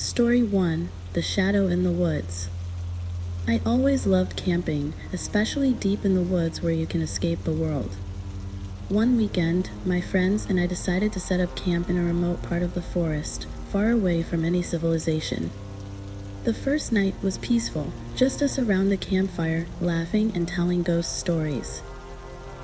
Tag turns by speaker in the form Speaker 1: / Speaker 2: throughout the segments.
Speaker 1: Story 1: The Shadow in the Woods. I always loved camping, especially deep in the woods where you can escape the world. One weekend, my friends and I decided to set up camp in a remote part of the forest, far away from any civilization. The first night was peaceful, just us around the campfire, laughing and telling ghost stories.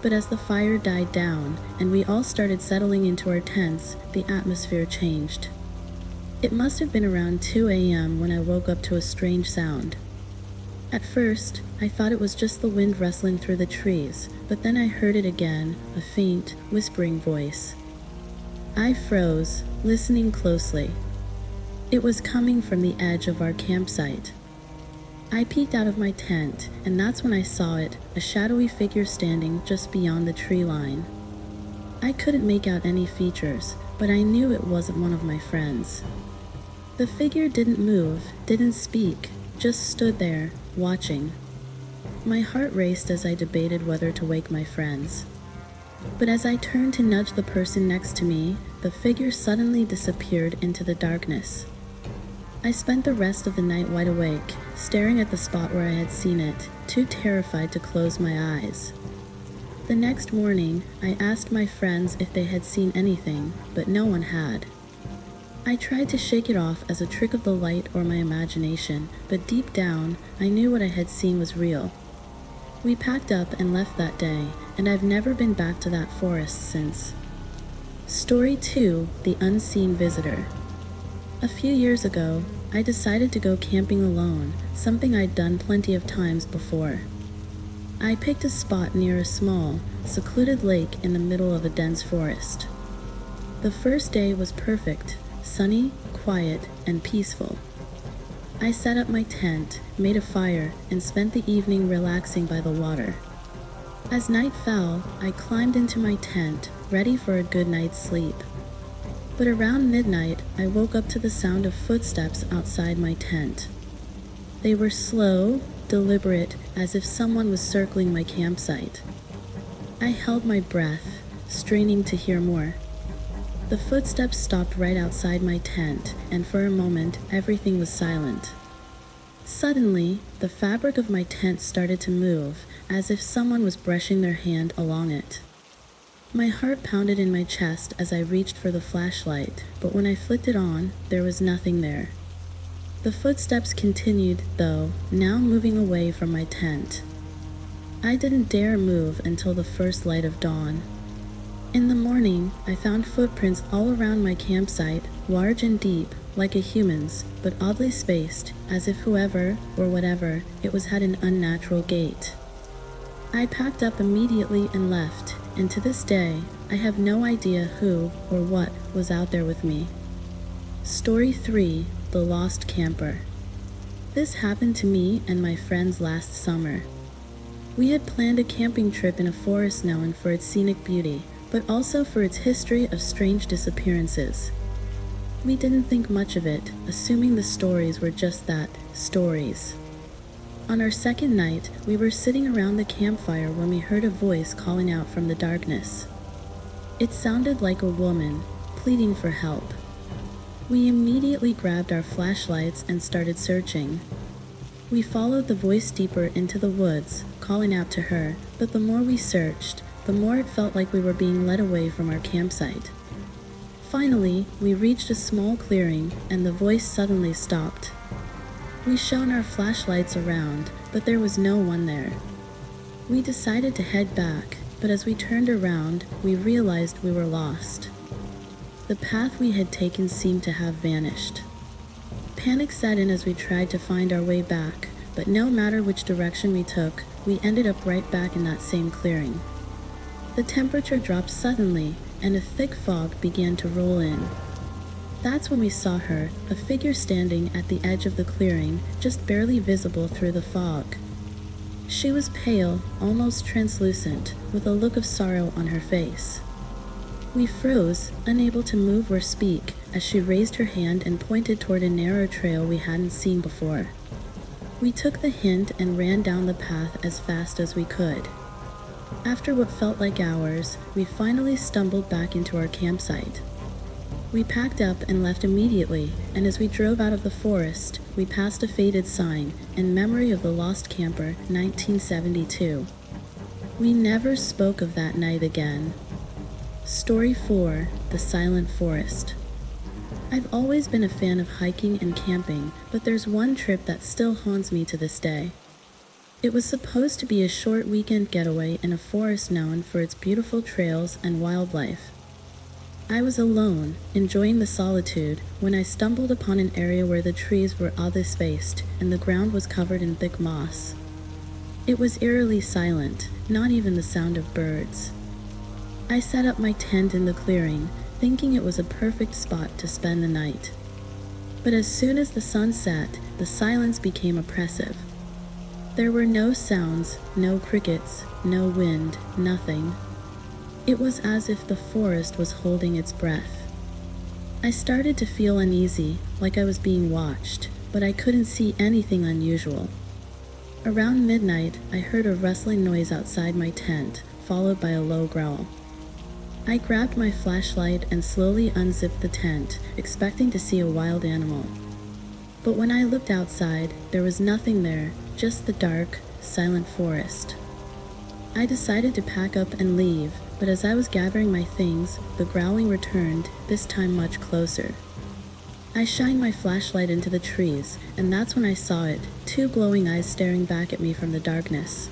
Speaker 1: But as the fire died down and we all started settling into our tents, the atmosphere changed. It must have been around 2 a.m. when I woke up to a strange sound. At first, I thought it was just the wind rustling through the trees, but then I heard it again, a faint, whispering voice. I froze, listening closely. It was coming from the edge of our campsite. I peeked out of my tent, and that's when I saw it, a shadowy figure standing just beyond the tree line. I couldn't make out any features, but I knew it wasn't one of my friends. The figure didn't move, didn't speak, just stood there, watching. My heart raced as I debated whether to wake my friends. But as I turned to nudge the person next to me, the figure suddenly disappeared into the darkness. I spent the rest of the night wide awake, staring at the spot where I had seen it, too terrified to close my eyes. The next morning, I asked my friends if they had seen anything, but no one had. I tried to shake it off as a trick of the light or my imagination, but deep down, I knew what I had seen was real. We packed up and left that day, and I've never been back to that forest since. Story 2: The Unseen Visitor. A few years ago, I decided to go camping alone, something I'd done plenty of times before. I picked a spot near a small, secluded lake in the middle of a dense forest. The first day was perfect, sunny, quiet, and peaceful. I set up my tent, made a fire, and spent the evening relaxing by the water. As night fell, I climbed into my tent, ready for a good night's sleep. But around midnight, I woke up to the sound of footsteps outside my tent. They were slow, deliberate, as if someone was circling my campsite. I held my breath, straining to hear more. The footsteps stopped right outside my tent, and for a moment, everything was silent. Suddenly, the fabric of my tent started to move, as if someone was brushing their hand along it. My heart pounded in my chest as I reached for the flashlight, but when I flicked it on, there was nothing there. The footsteps continued, though, now moving away from my tent. I didn't dare move until the first light of dawn. In the morning, I found footprints all around my campsite, large and deep, like a human's, but oddly spaced, as if whoever, or whatever, it was had an unnatural gait. I packed up immediately and left, and to this day, I have no idea who or what was out there with me. Story 3: The Lost Camper. This happened to me and my friends last summer. We had planned a camping trip in a forest known for its scenic beauty, but also for its history of strange disappearances. We didn't think much of it, assuming the stories were just that, stories. On our second night, we were sitting around the campfire when we heard a voice calling out from the darkness. It sounded like a woman, pleading for help. We immediately grabbed our flashlights and started searching. We followed the voice deeper into the woods, calling out to her, but the more we searched, the more it felt like we were being led away from our campsite. Finally, we reached a small clearing, and the voice suddenly stopped. We shone our flashlights around, but there was no one there. We decided to head back, but as we turned around, we realized we were lost. The path we had taken seemed to have vanished. Panic set in as we tried to find our way back, but no matter which direction we took, we ended up right back in that same clearing. The temperature dropped suddenly, and a thick fog began to roll in. That's when we saw her, a figure standing at the edge of the clearing, just barely visible through the fog. She was pale, almost translucent, with a look of sorrow on her face. We froze, unable to move or speak, as she raised her hand and pointed toward a narrow trail we hadn't seen before. We took the hint and ran down the path as fast as we could. After what felt like hours, we finally stumbled back into our campsite. We packed up and left immediately, and as we drove out of the forest, we passed a faded sign, "In memory of the lost camper, 1972. We never spoke of that night again. Story 4, The Silent Forest. I've always been a fan of hiking and camping, but there's one trip that still haunts me to this day. It was supposed to be a short weekend getaway in a forest known for its beautiful trails and wildlife. I was alone, enjoying the solitude, when I stumbled upon an area where the trees were oddly spaced and the ground was covered in thick moss. It was eerily silent, not even the sound of birds. I set up my tent in the clearing, thinking it was a perfect spot to spend the night. But as soon as the sun set, the silence became oppressive. There were no sounds, no crickets, no wind, nothing. It was as if the forest was holding its breath. I started to feel uneasy, like I was being watched, but I couldn't see anything unusual. Around midnight, I heard a rustling noise outside my tent, followed by a low growl. I grabbed my flashlight and slowly unzipped the tent, expecting to see a wild animal. But when I looked outside, there was nothing there, just the dark, silent forest. I decided to pack up and leave, but as I was gathering my things, the growling returned, this time much closer. I shined my flashlight into the trees, and that's when I saw it, two glowing eyes staring back at me from the darkness.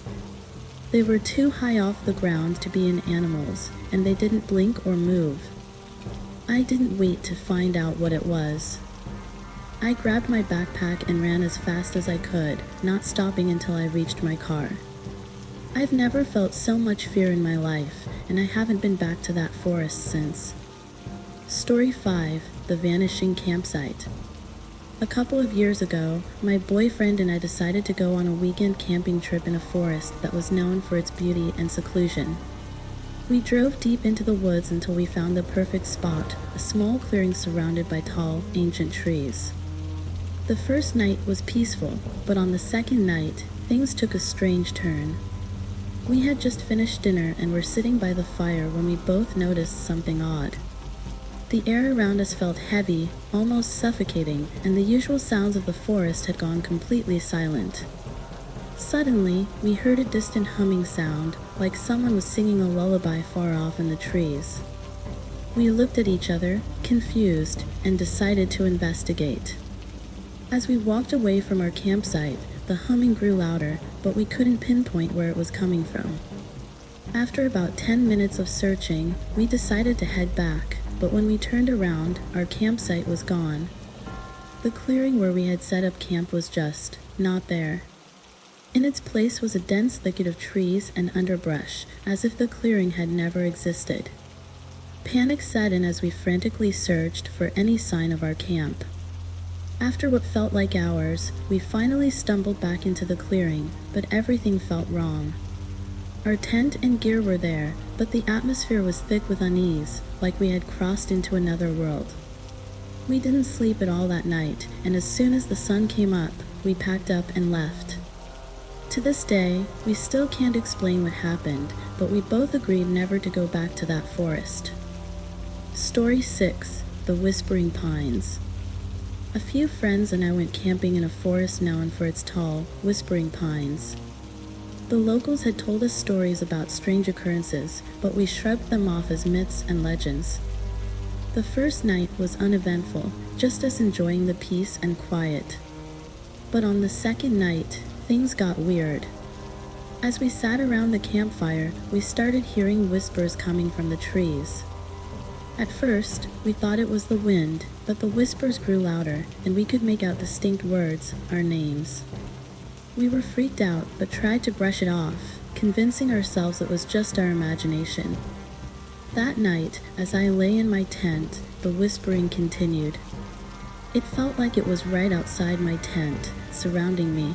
Speaker 1: They were too high off the ground to be an animal's, and they didn't blink or move. I didn't wait to find out what it was. I grabbed my backpack and ran as fast as I could, not stopping until I reached my car. I've never felt so much fear in my life, and I haven't been back to that forest since. Story 5, The Vanishing Campsite. A couple of years ago, my boyfriend and I decided to go on a weekend camping trip in a forest that was known for its beauty and seclusion. We drove deep into the woods until we found the perfect spot, a small clearing surrounded by tall, ancient trees. The first night was peaceful, but on the second night, things took a strange turn. We had just finished dinner and were sitting by the fire when we both noticed something odd. The air around us felt heavy, almost suffocating, and the usual sounds of the forest had gone completely silent. Suddenly, we heard a distant humming sound, like someone was singing a lullaby far off in the trees. We looked at each other, confused, and decided to investigate. As we walked away from our campsite, the humming grew louder, but we couldn't pinpoint where it was coming from. After about 10 minutes of searching, we decided to head back, but when we turned around, our campsite was gone. The clearing where we had set up camp was just not there. In its place was a dense thicket of trees and underbrush, as if the clearing had never existed. Panic set in as we frantically searched for any sign of our camp. After what felt like hours, we finally stumbled back into the clearing, but everything felt wrong. Our tent and gear were there, but the atmosphere was thick with unease, like we had crossed into another world. We didn't sleep at all that night, and as soon as the sun came up, we packed up and left. To this day, we still can't explain what happened, but we both agreed never to go back to that forest. Story 6, The Whispering Pines. A few friends and I went camping in a forest known for its tall, whispering pines. The locals had told us stories about strange occurrences, but we shrugged them off as myths and legends. The first night was uneventful, just us enjoying the peace and quiet. But on the second night, things got weird. As we sat around the campfire, we started hearing whispers coming from the trees. At first, we thought it was the wind, but the whispers grew louder, and we could make out distinct words, our names. We were freaked out, but tried to brush it off, convincing ourselves it was just our imagination. That night, as I lay in my tent, the whispering continued. It felt like it was right outside my tent, surrounding me.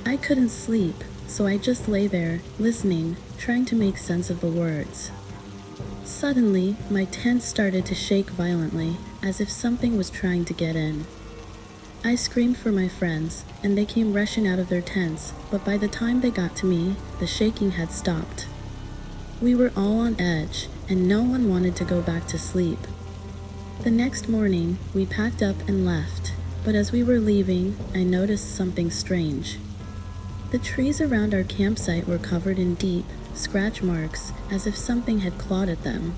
Speaker 1: I couldn't sleep, so I just lay there, listening, trying to make sense of the words. Suddenly, my tent started to shake violently, as if something was trying to get in. I screamed for my friends, and they came rushing out of their tents, but by the time they got to me, the shaking had stopped. We were all on edge, and no one wanted to go back to sleep. The next morning, we packed up and left, but as we were leaving, I noticed something strange. The trees around our campsite were covered in deep, scratch marks as if something had clawed at them.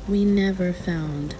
Speaker 1: We never found